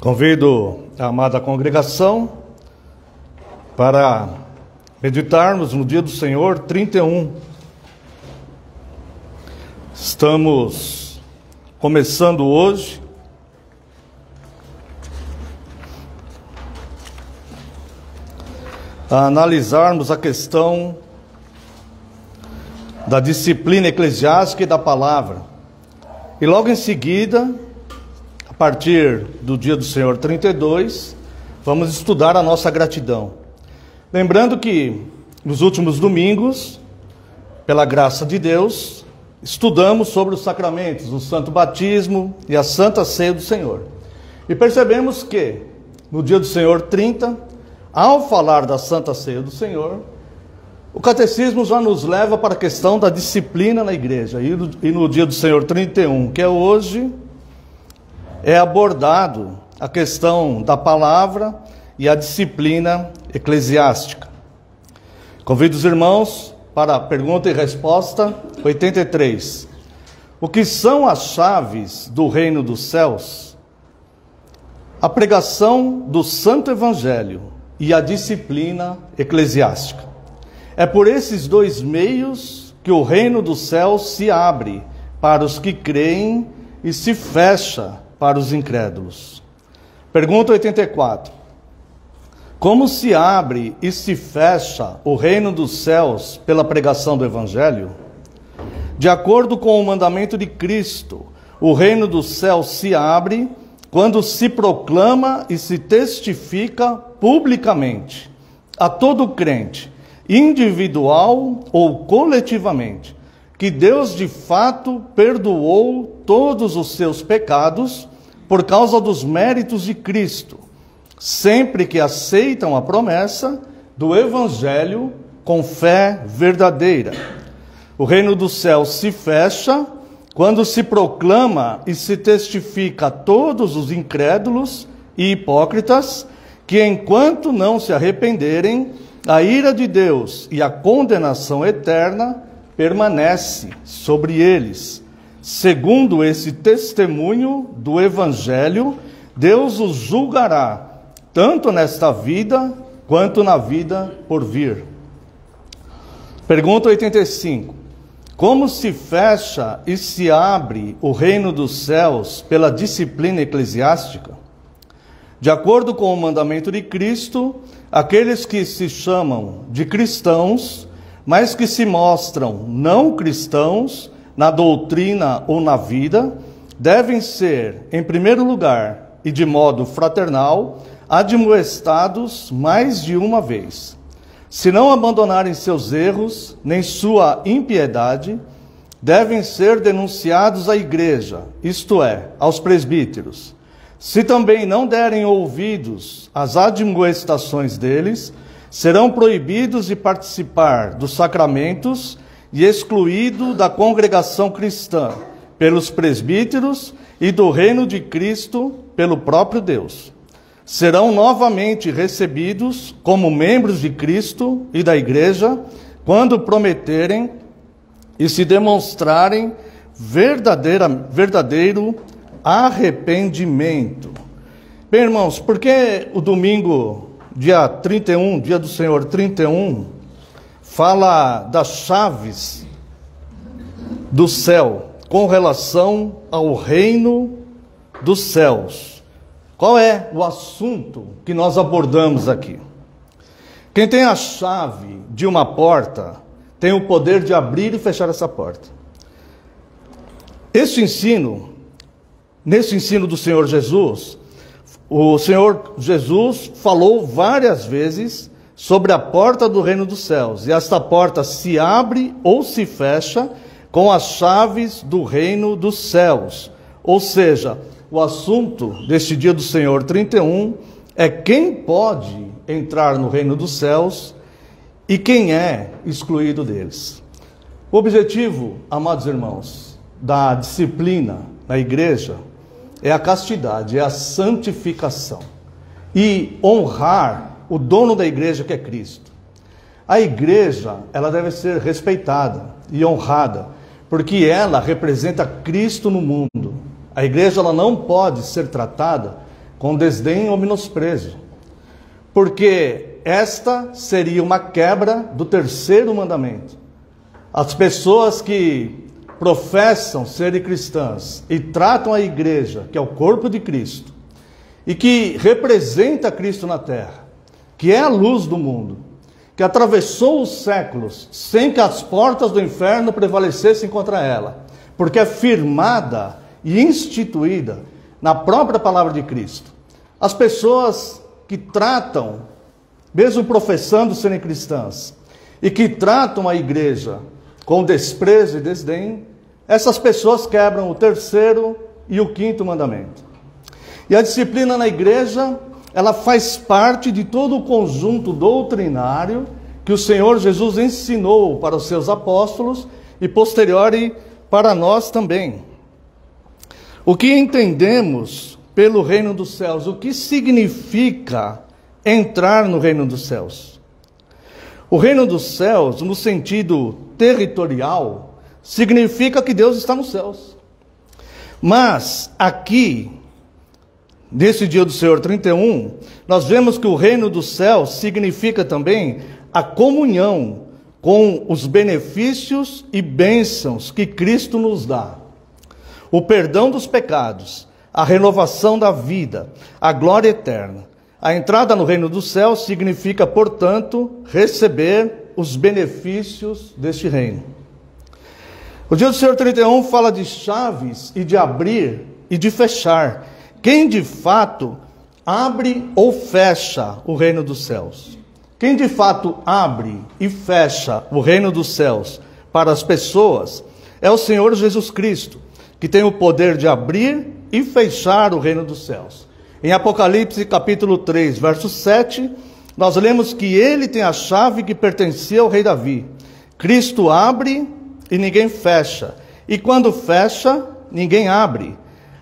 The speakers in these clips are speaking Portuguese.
Convido a amada congregação para meditarmos no dia do Senhor 31. Estamos começando hoje a analisarmos a questão da disciplina eclesiástica e da palavra. E logo em seguida, a partir do dia do Senhor 32, vamos estudar a nossa gratidão. Lembrando que nos últimos domingos, pela graça de Deus, estudamos sobre os sacramentos, o santo batismo e a santa ceia do Senhor. E percebemos que no dia do Senhor 30, ao falar da santa ceia do Senhor, o catecismo já nos leva para a questão da disciplina na igreja. E no dia do Senhor 31, que é hoje, é abordado a questão da palavra e a disciplina eclesiástica. Convido os irmãos para a pergunta e resposta 83. O que são as chaves do reino dos céus? A pregação do Santo Evangelho e a disciplina eclesiástica. É por esses dois meios que o reino dos céus se abre para os que creem e se fecha para os incrédulos. Pergunta 84. Como se abre e se fecha o reino dos céus pela pregação do Evangelho? De acordo com o mandamento de Cristo, o reino dos céus se abre quando se proclama e se testifica publicamente a todo crente, individual ou coletivamente, que Deus de fato perdoou todos os seus pecados por causa dos méritos de Cristo, sempre que aceitam a promessa do Evangelho com fé verdadeira. O reino dos céus se fecha quando se proclama e se testifica a todos os incrédulos e hipócritas que, enquanto não se arrependerem, a ira de Deus e a condenação eterna permanece sobre eles. Segundo esse testemunho do Evangelho, Deus os julgará, tanto nesta vida quanto na vida por vir. Pergunta 85. Como se fecha e se abre o reino dos céus pela disciplina eclesiástica? De acordo com o mandamento de Cristo, aqueles que se chamam de cristãos, mas que se mostram não cristãos na doutrina ou na vida, devem ser, em primeiro lugar e de modo fraternal, admoestados mais de uma vez. Se não abandonarem seus erros, nem sua impiedade, devem ser denunciados à igreja, isto é, aos presbíteros. Se também não derem ouvidos às admoestações deles, serão proibidos de participar dos sacramentos e excluídos da congregação cristã pelos presbíteros e do reino de Cristo pelo próprio Deus. Serão novamente recebidos como membros de Cristo e da igreja quando prometerem e se demonstrarem verdadeiro arrependimento. Bem, irmãos, por que o domingo, dia 31, dia do Senhor 31, fala das chaves do céu com relação ao reino dos céus? Qual é o assunto que nós abordamos aqui? Quem tem a chave de uma porta tem o poder de abrir e fechar essa porta. Nesse ensino do Senhor Jesus, o Senhor Jesus falou várias vezes sobre a porta do reino dos céus. E esta porta se abre ou se fecha com as chaves do reino dos céus. Ou seja, o assunto deste dia do Senhor 31 é quem pode entrar no reino dos céus e quem é excluído deles. O objetivo, amados irmãos, da disciplina na igreja é a castidade, é a santificação e honrar o dono da igreja, que é Cristo. A igreja, ela deve ser respeitada e honrada, porque ela representa Cristo no mundo. A igreja, ela não pode ser tratada com desdém ou menosprezo, porque esta seria uma quebra do terceiro mandamento. As pessoas que professam serem cristãs e tratam a igreja, que é o corpo de Cristo, e que representa Cristo na terra, que é a luz do mundo, que atravessou os séculos sem que as portas do inferno prevalecessem contra ela, porque é firmada e instituída na própria palavra de Cristo. As pessoas que tratam, mesmo professando serem cristãs, e que tratam a igreja com desprezo e desdém, essas pessoas quebram o terceiro e o quinto mandamento. E a disciplina na igreja, ela faz parte de todo o conjunto doutrinário que o Senhor Jesus ensinou para os seus apóstolos e posteriori para nós também. O que entendemos pelo reino dos céus? O que significa entrar no reino dos céus? O reino dos céus, no sentido territorial, significa que Deus está nos céus. Mas aqui, nesse dia do Senhor 31, nós vemos que o reino dos céus significa também a comunhão com os benefícios e bênçãos que Cristo nos dá. O perdão dos pecados, a renovação da vida, a glória eterna. A entrada no reino dos céus significa, portanto, receber os benefícios deste reino. O dia do Senhor 31 fala de chaves e de abrir e de fechar. Quem de fato abre ou fecha o reino dos céus? Quem de fato abre e fecha o reino dos céus para as pessoas é o Senhor Jesus Cristo, que tem o poder de abrir e fechar o reino dos céus. Em Apocalipse capítulo 3, verso 7, nós lemos que ele tem a chave que pertencia ao rei Davi. Cristo abre e ninguém fecha, e quando fecha, ninguém abre.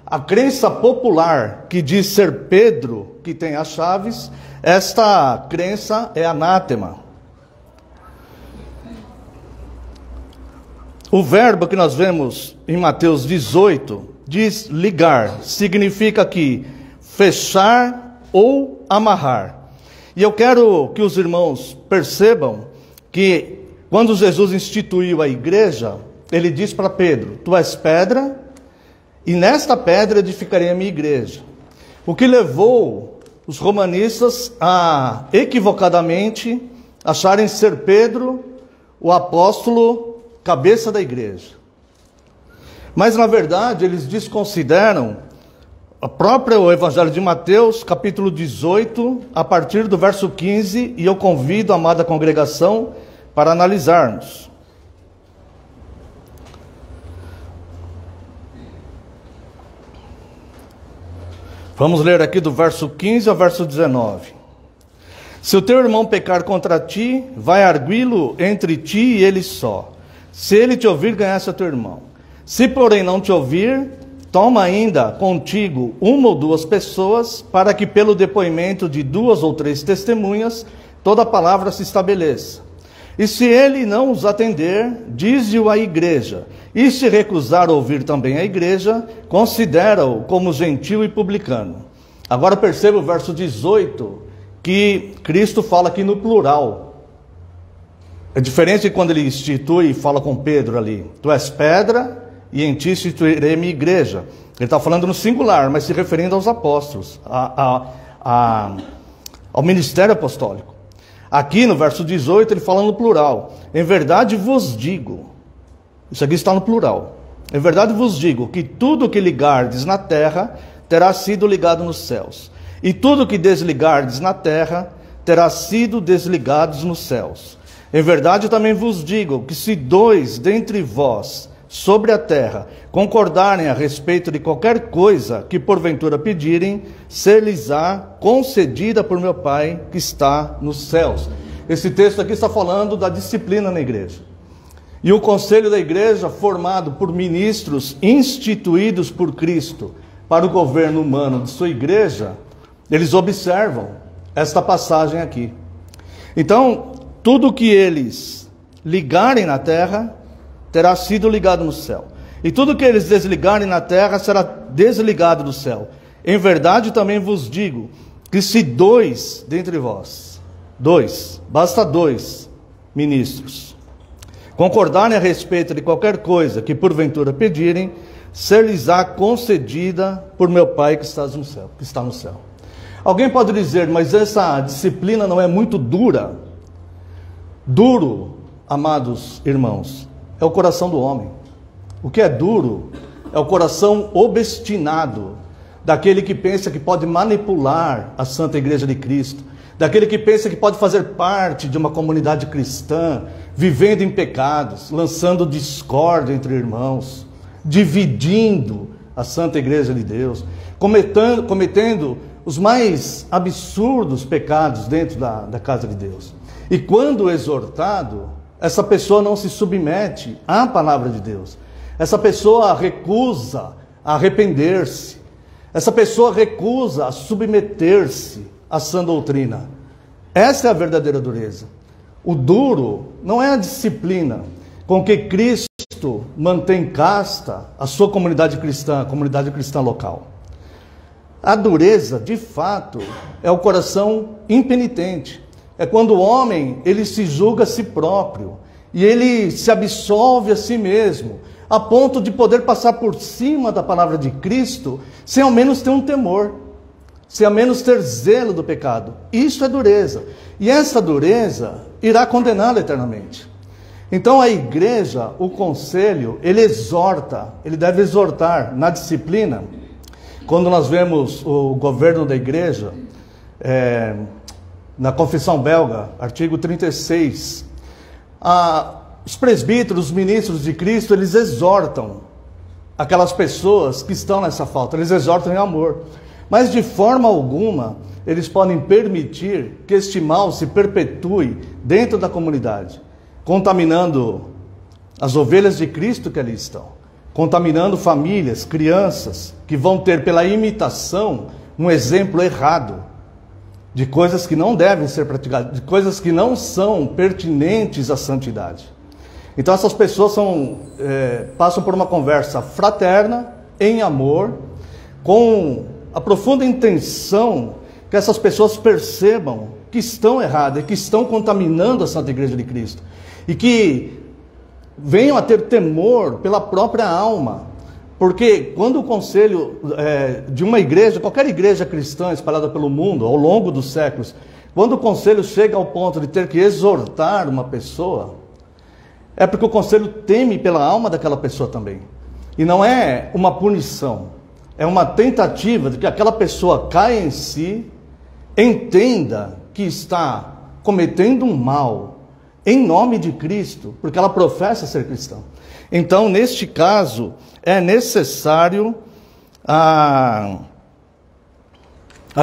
A crença popular que diz ser Pedro que tem as chaves, esta crença é anátema. O verbo que nós vemos em Mateus 18 diz ligar, significa que fechar ou amarrar. E eu quero que os irmãos percebam que quando Jesus instituiu a igreja, ele diz para Pedro: tu és pedra, e nesta pedra edificarei a minha igreja. O que levou os romanistas a equivocadamente acharem ser Pedro o apóstolo cabeça da igreja. Mas na verdade eles desconsideram o Evangelho de Mateus, capítulo 18, a partir do verso 15, e eu convido a amada congregação para analisarmos. Vamos ler aqui do verso 15 ao verso 19. Se o teu irmão pecar contra ti, vai arguí-lo entre ti e ele só. Se ele te ouvir, ganhasse a teu irmão. Se porém não te ouvir, toma ainda contigo uma ou duas pessoas, para que pelo depoimento de 2 ou 3 testemunhas, toda palavra se estabeleça. E se ele não os atender, dize-o à igreja. E se recusar ouvir também a igreja, considera-o como gentil e publicano. Agora perceba o verso 18, que Cristo fala aqui no plural. É diferente de quando ele institui e fala com Pedro ali. Tu és pedra, e em ti instituirei minha igreja. Ele está falando no singular, mas se referindo aos apóstolos, ao ministério apostólico. Aqui no verso 18 ele fala no plural. Em verdade vos digo, isso aqui está no plural. Em verdade vos digo que tudo que ligardes na terra terá sido ligado nos céus, e tudo que desligardes na terra terá sido desligado nos céus. Em verdade também vos digo que se 2 dentre vós sobre a terra concordarem a respeito de qualquer coisa que porventura pedirem, ser-lhes-á concedida por meu Pai que está nos céus. Esse texto aqui está falando da disciplina na igreja. E o conselho da igreja, formado por ministros instituídos por Cristo para o governo humano de sua igreja, eles observam esta passagem aqui. Então, tudo que eles ligarem na terra terá sido ligado no céu. E tudo que eles desligarem na terra será desligado do céu. Em verdade também vos digo, que se dois dentre vós, basta dois ministros, concordarem a respeito de qualquer coisa que porventura pedirem, ser-lhes-á concedida por meu Pai que está no céu. Alguém pode dizer, mas essa disciplina não é muito dura? Duro, amados irmãos, é o coração do homem. O que é duro é o coração obstinado daquele que pensa que pode manipular a Santa Igreja de Cristo, daquele que pensa que pode fazer parte de uma comunidade cristã, vivendo em pecados, lançando discórdia entre irmãos, dividindo a Santa Igreja de Deus, cometendo os mais absurdos pecados dentro da casa de Deus. E quando exortado, essa pessoa não se submete à palavra de Deus. Essa pessoa recusa a arrepender-se. Essa pessoa recusa a submeter-se à sã doutrina. Essa é a verdadeira dureza. O duro não é a disciplina com que Cristo mantém casta a sua comunidade cristã local. A dureza, de fato, é o coração impenitente. É quando o homem, ele se julga a si próprio e ele se absolve a si mesmo, a ponto de poder passar por cima da palavra de Cristo, sem ao menos ter um temor, sem ao menos ter zelo do pecado. Isso é dureza. E essa dureza irá condená-lo eternamente. Então a igreja, o conselho, ele deve exortar na disciplina. Quando nós vemos o governo da igreja, na Confissão Belga, artigo 36, os presbíteros, os ministros de Cristo, eles exortam aquelas pessoas que estão nessa falta, eles exortam em amor. Mas de forma alguma, eles podem permitir que este mal se perpetue dentro da comunidade, contaminando as ovelhas de Cristo que ali estão, contaminando famílias, crianças, que vão ter pela imitação um exemplo errado de coisas que não devem ser praticadas, de coisas que não são pertinentes à santidade. Então essas pessoas passam por uma conversa fraterna, em amor, com a profunda intenção que essas pessoas percebam que estão erradas, que estão contaminando a Santa Igreja de Cristo, e que venham a ter temor pela própria alma, porque quando o conselho de uma igreja, qualquer igreja cristã espalhada pelo mundo, ao longo dos séculos, quando o conselho chega ao ponto de ter que exortar uma pessoa, é porque o conselho teme pela alma daquela pessoa também. E não é uma punição, é uma tentativa de que aquela pessoa caia em si, entenda que está cometendo um mal em nome de Cristo, porque ela professa ser cristã. Então, neste caso, é necessário a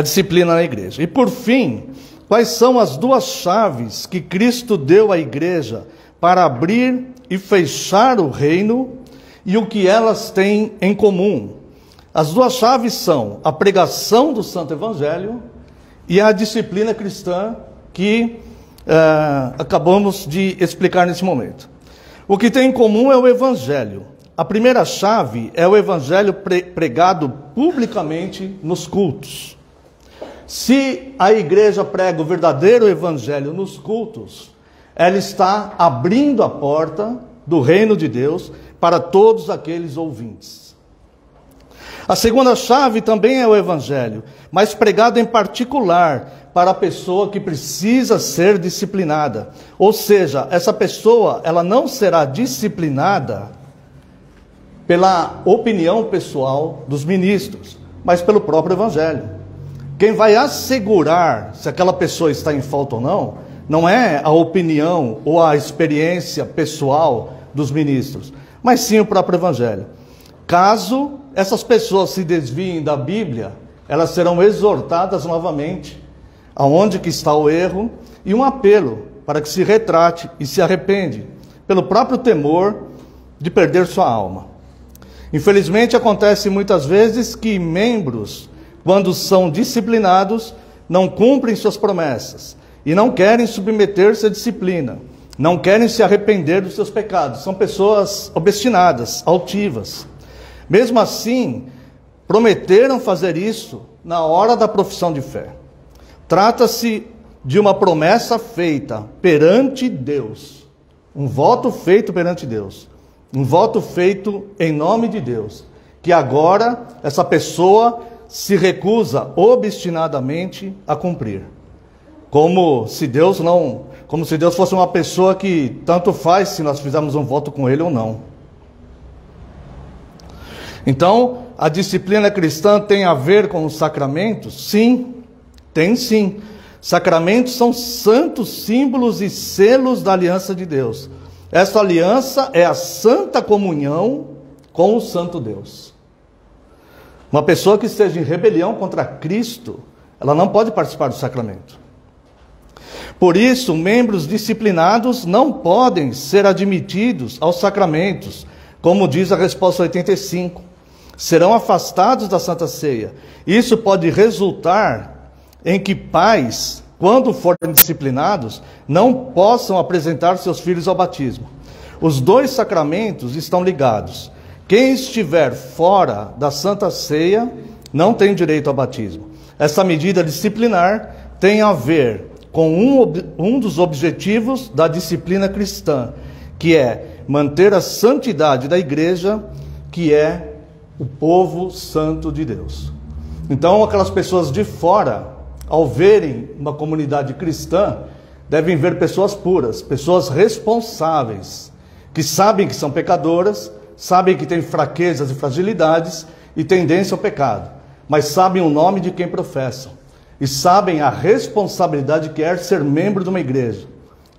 disciplina na igreja. E por fim, quais são as duas chaves que Cristo deu à igreja para abrir e fechar o reino e o que elas têm em comum? As duas chaves são a pregação do Santo Evangelho e a disciplina cristã que acabamos de explicar nesse momento. O que tem em comum é o Evangelho. A primeira chave é o Evangelho pregado publicamente nos cultos. Se a igreja prega o verdadeiro Evangelho nos cultos, ela está abrindo a porta do reino de Deus para todos aqueles ouvintes. A segunda chave também é o Evangelho, mas pregado em particular para a pessoa que precisa ser disciplinada. Ou seja, essa pessoa, ela não será disciplinada pela opinião pessoal dos ministros, mas pelo próprio Evangelho. Quem vai assegurar se aquela pessoa está em falta ou não é a opinião ou a experiência pessoal dos ministros, mas sim o próprio Evangelho. Caso essas pessoas se desviem da Bíblia, elas serão exortadas novamente aonde que está o erro e um apelo para que se retrate e se arrepende, pelo próprio temor de perder sua alma. Infelizmente acontece muitas vezes que membros, quando são disciplinados, não cumprem suas promessas e não querem submeter-se à disciplina, não querem se arrepender dos seus pecados. São pessoas obstinadas, altivas. Mesmo assim, prometeram fazer isso na hora da profissão de fé. Trata-se de uma promessa feita perante Deus, um voto feito perante Deus, um voto feito em nome de Deus, que agora essa pessoa se recusa obstinadamente a cumprir. Como se Deus fosse uma pessoa que tanto faz se nós fizermos um voto com ele ou não. Então, a disciplina cristã tem a ver com os sacramentos? Sim, tem sim. Sacramentos são santos símbolos e selos da aliança de Deus. Essa aliança é a santa comunhão com o santo Deus. Uma pessoa que esteja em rebelião contra Cristo, ela não pode participar do sacramento. Por isso, membros disciplinados não podem ser admitidos aos sacramentos, como diz a resposta 85. Serão afastados da Santa Ceia. Isso pode resultar em que pais, quando forem disciplinados, não possam apresentar seus filhos ao batismo. Os dois sacramentos estão ligados. Quem estiver fora da Santa Ceia não tem direito ao batismo. Essa medida disciplinar tem a ver com um dos objetivos da disciplina cristã, que é manter a santidade da igreja, que é o povo santo de Deus. Então, aquelas pessoas de fora, ao verem uma comunidade cristã, devem ver pessoas puras, pessoas responsáveis, que sabem que são pecadoras, sabem que têm fraquezas e fragilidades e tendência ao pecado, mas sabem o nome de quem professam e sabem a responsabilidade que é ser membro de uma igreja.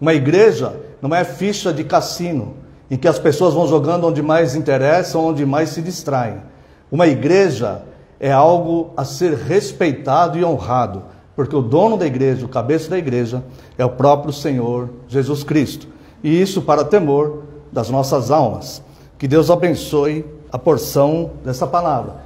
Uma igreja não é ficha de cassino, em que as pessoas vão jogando onde mais interessam, onde mais se distraem. Uma igreja é algo a ser respeitado e honrado, porque o dono da igreja, o cabeça da igreja, é o próprio Senhor Jesus Cristo. E isso para temor das nossas almas. Que Deus abençoe a porção dessa palavra.